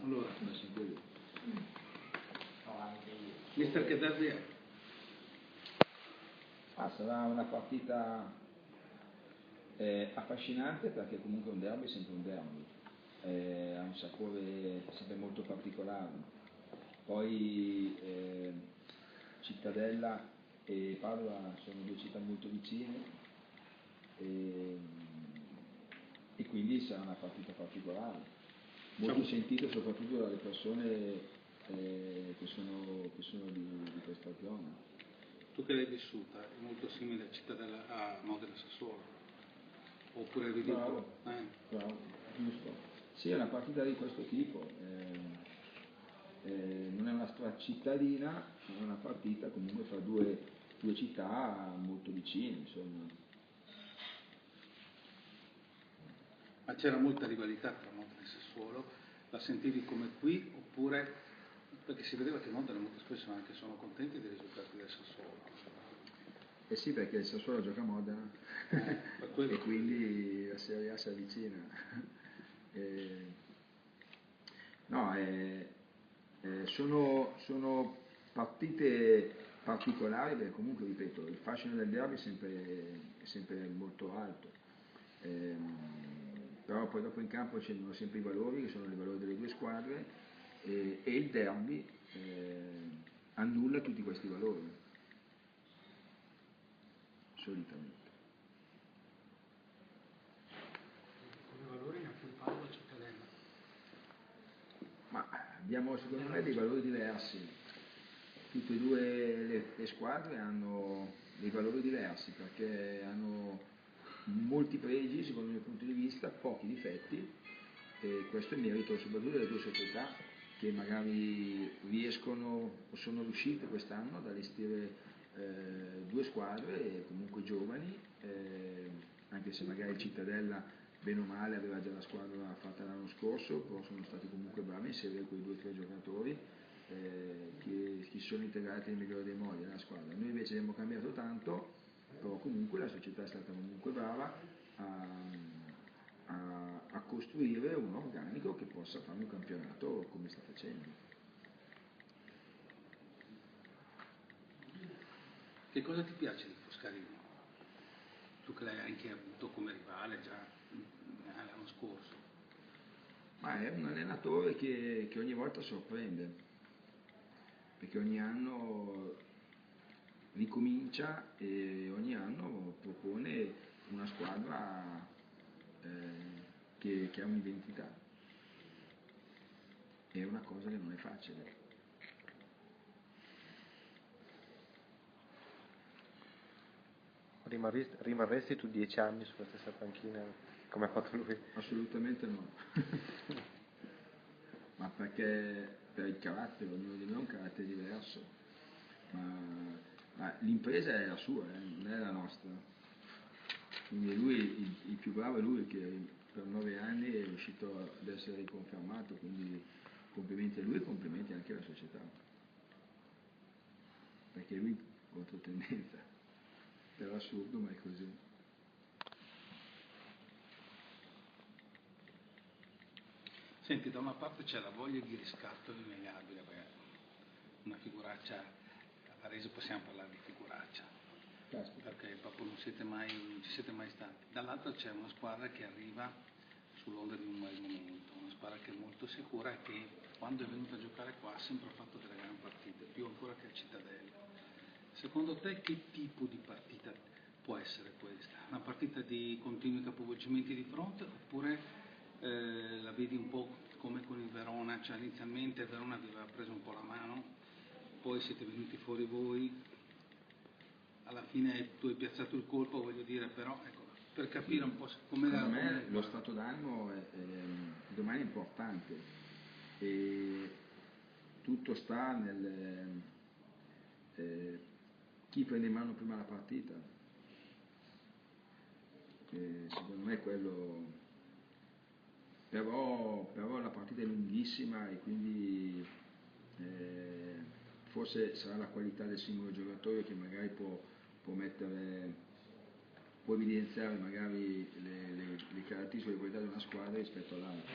Allora, mister, che derby è? Sarà una partita affascinante, perché comunque un derby è sempre un derby, ha un sapore sempre molto particolare. Poi Cittadella e Padova sono due città molto vicine, e, e quindi sarà una partita particolare, molto sentita soprattutto dalle persone che sono di questa zona. Tu che l'hai vissuta, è molto simile a Cittadella, a Modena Sassuolo? Oppure vedi un po'? Bravo, giusto. Sì, è una partita di questo tipo. Non è una cittadina, ma è una partita comunque fra due città molto vicine, insomma. Ma c'era molta rivalità tra Modena e Sassuolo? La sentivi come qui, oppure perché si vedeva che Modena molto spesso anche sono contenti dei risultati del Sassuolo? Eh sì, perché il Sassuolo gioca a Modena e quindi la Serie A si avvicina. No, sono partite particolari, perché comunque, ripeto, il fascino del derby è sempre molto alto. Però poi dopo in campo scendono sempre i valori, che sono i valori delle due squadre, e il derby annulla tutti questi valori, solitamente. Come valori ne ha più Padova e Cittadella? Ma abbiamo secondo me dei valori diversi. Tutte e due le squadre hanno dei valori diversi, perché hanno molti pregi secondo il mio punto di vista, pochi difetti, e questo è merito soprattutto delle due società, che magari riescono o sono riuscite quest'anno ad allestire due squadre comunque giovani, anche se magari Cittadella bene o male aveva già la squadra fatta l'anno scorso, però sono stati comunque bravi a inserire quei 2 o 3 giocatori che si sono integrati nel migliore dei modi nella squadra. Noi invece abbiamo cambiato tanto, però comunque la società è stata comunque brava a costruire un organico che possa fare un campionato come sta facendo. Che cosa ti piace di Foscarino? Tu che l'hai anche avuto come rivale già l'anno scorso. Ma è un allenatore che ogni volta sorprende, perché ogni anno ricomincia e ogni anno propone una squadra che ha un'identità. È una cosa che non è facile. Rimarresti tu 10 anni sulla stessa panchina come ha fatto lui? Assolutamente no. Ma perché per il carattere, ognuno di noi ha un carattere diverso, ma l'impresa è la sua, non è la nostra. Quindi lui, il più bravo è lui, che per 9 anni è riuscito ad essere riconfermato, quindi complimenti a lui e complimenti anche alla società, perché lui controtendenza, per assurdo, ma è così. Senti, da una parte c'è la voglia di riscatto innegabile, perché una figuraccia, a Varese possiamo parlare di figuraccia, perché proprio non ci siete mai stati. Dall'altra c'è una squadra che arriva sull'onda di un bel momento, una squadra che è molto sicura e che quando è venuta a giocare qua ha sempre fatto delle grandi partite, più ancora che a Cittadella. Secondo te che tipo di partita può essere questa? Una partita di continui capovolgimenti di fronte, oppure la vedi un po' come con il Verona, cioè inizialmente il Verona vi aveva preso un po' la mano, poi siete venuti fuori voi, alla fine tu hai piazzato il colpo, voglio dire, però ecco, per capire un po' come secondo me lo stato d'animo domani è importante, e tutto sta nel chi prende in mano prima la partita, secondo me è quello. Però la partita è lunghissima, e quindi forse sarà la qualità del singolo giocatore che magari può evidenziare magari le caratteristiche e le qualità di una squadra rispetto all'altra.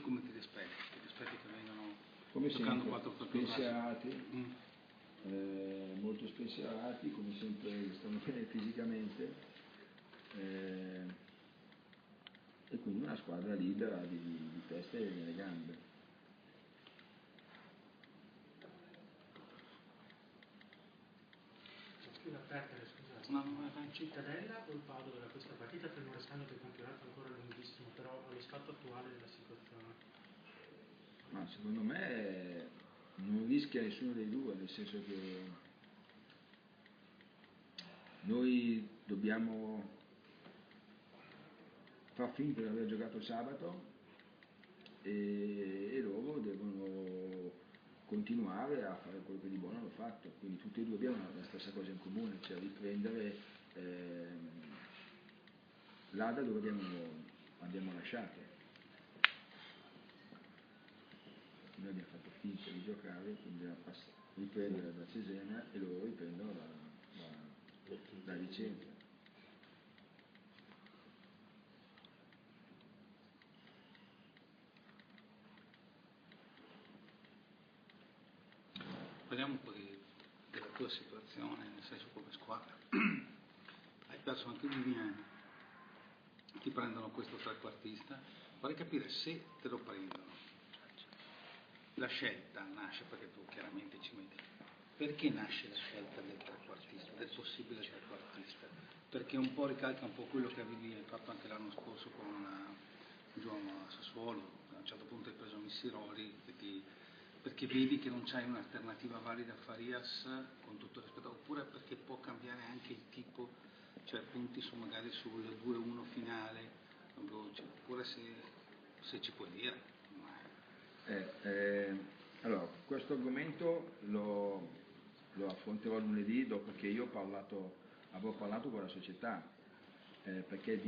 voi come ti rispetti? Ti rispetti che vengano come giocando sempre, 4 spensierati, molto spensierati, come sempre stanno bene fisicamente, e quindi una squadra libera di testa e nelle gambe. Più da perdere, scusate, No, il Cittadella o il Padova da questa partita, fermo restando che il campionato è ancora lunghissimo, però allo stato attuale della situazione? Ma secondo me non rischia nessuno dei due, nel senso che noi dobbiamo far finta di aver giocato sabato e loro devono continuare a fare quello che di buono hanno fatto, quindi tutti e due abbiamo la stessa cosa in comune, cioè riprendere là da dove abbiamo lasciato. Noi abbiamo fatto finta di giocare, quindi riprendere da Cesena e loro riprendono da Vicenza. Parliamo un po' della tua situazione, nel senso come squadra. Hai perso anche Viviani, ti prendono questo trequartista, vorrei capire se te lo prendono. La scelta nasce perché tu chiaramente ci metti. Perché nasce la scelta del trequartista, del possibile trequartista? Perché un po' ricalca un po' quello che avevi fatto anche l'anno scorso con Giovanni Sassuolo, a un certo punto hai preso Missiroli, perché vedi che non c'hai un'alternativa valida a Farias, con tutto il rispetto, oppure perché può cambiare anche il tipo, cioè punti magari sul 2-1 finale, oppure se ci puoi dire. Allora, questo argomento lo affronterò lunedì dopo che io avrò parlato con la società, perché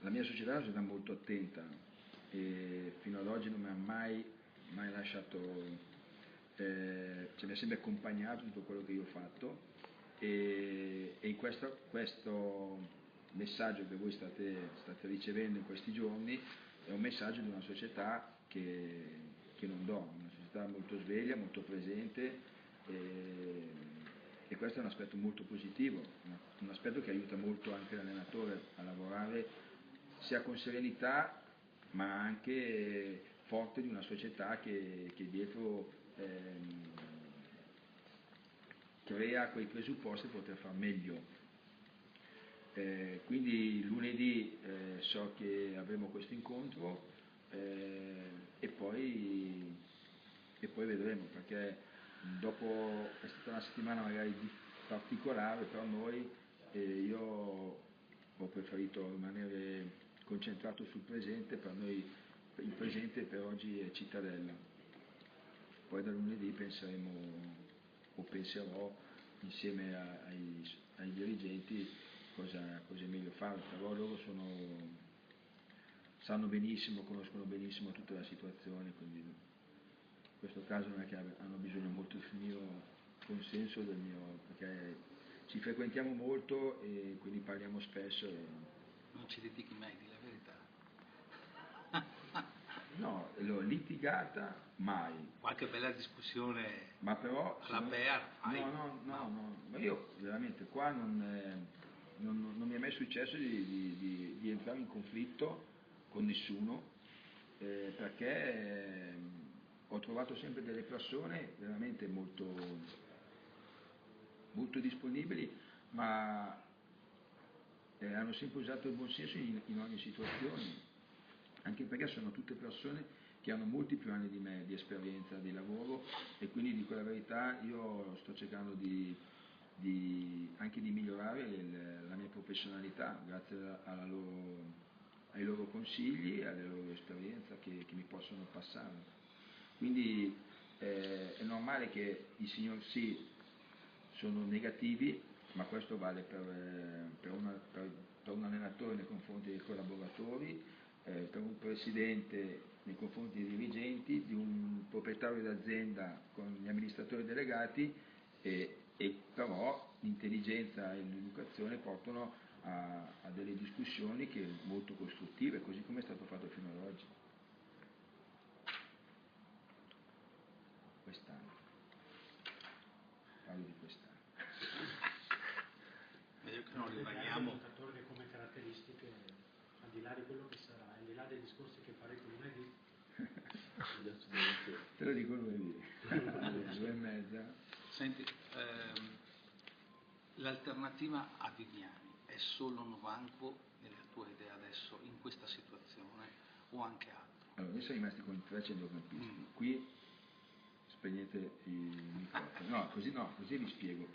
la mia società è una società molto attenta e fino ad oggi non mi ha mai lasciato, mi ha sempre accompagnato in tutto quello che io ho fatto e in questo messaggio che voi state ricevendo in questi giorni è un messaggio di una società che non dorme, una società molto sveglia, molto presente e questo è un aspetto molto positivo, un aspetto che aiuta molto anche l'allenatore a lavorare sia con serenità ma anche forte di una società che dietro crea quei presupposti per poter far meglio. Quindi lunedì so che avremo questo incontro e poi vedremo, perché dopo è stata una settimana magari particolare per noi e io ho preferito rimanere concentrato sul presente. Per noi il presente per oggi è Cittadella, poi da lunedì penserò insieme ai dirigenti cosa è meglio fare, però loro sanno benissimo, conoscono benissimo tutta la situazione, quindi in questo caso non è che hanno bisogno molto del mio consenso, perché ci frequentiamo molto e quindi parliamo spesso. Non ci dedichi mai, di la verità. No, l'ho litigata mai. Qualche bella discussione Ma però alla Bear fai? No, ma io veramente qua non mi è mai successo di entrare in conflitto con nessuno, perché ho trovato sempre delle persone veramente molto, molto disponibili, ma hanno sempre usato il buon senso in ogni situazione, anche perché sono tutte persone che hanno molti più anni di me di esperienza di lavoro e quindi dico la verità, io sto cercando anche di migliorare la mia professionalità grazie ai loro consigli e alla loro esperienza che mi possono passare. Quindi è normale che i signor sì sono negativi, ma questo vale per un allenatore nei confronti dei collaboratori, per un presidente nei confronti dei dirigenti, di un proprietario d'azienda con gli amministratori delegati e però l'intelligenza e l'educazione portano a delle discussioni molto costruttive, così come è stato fatto fino ad oggi. Quest'anno. Parlo di quest'anno. Meglio che non rimaniamo. Come caratteristiche, al di là di quello che sarà, al di là dei discorsi che farete lunedì. Te lo dico lunedì, alle 2:30. Senti, l'alternativa a Viviani è solo Novanco nella tua idea adesso, in questa situazione, o anche altro? Allora, noi siamo rimasti con 3 centrocampisti. Qui spegnete i microfoni. No, così vi spiego.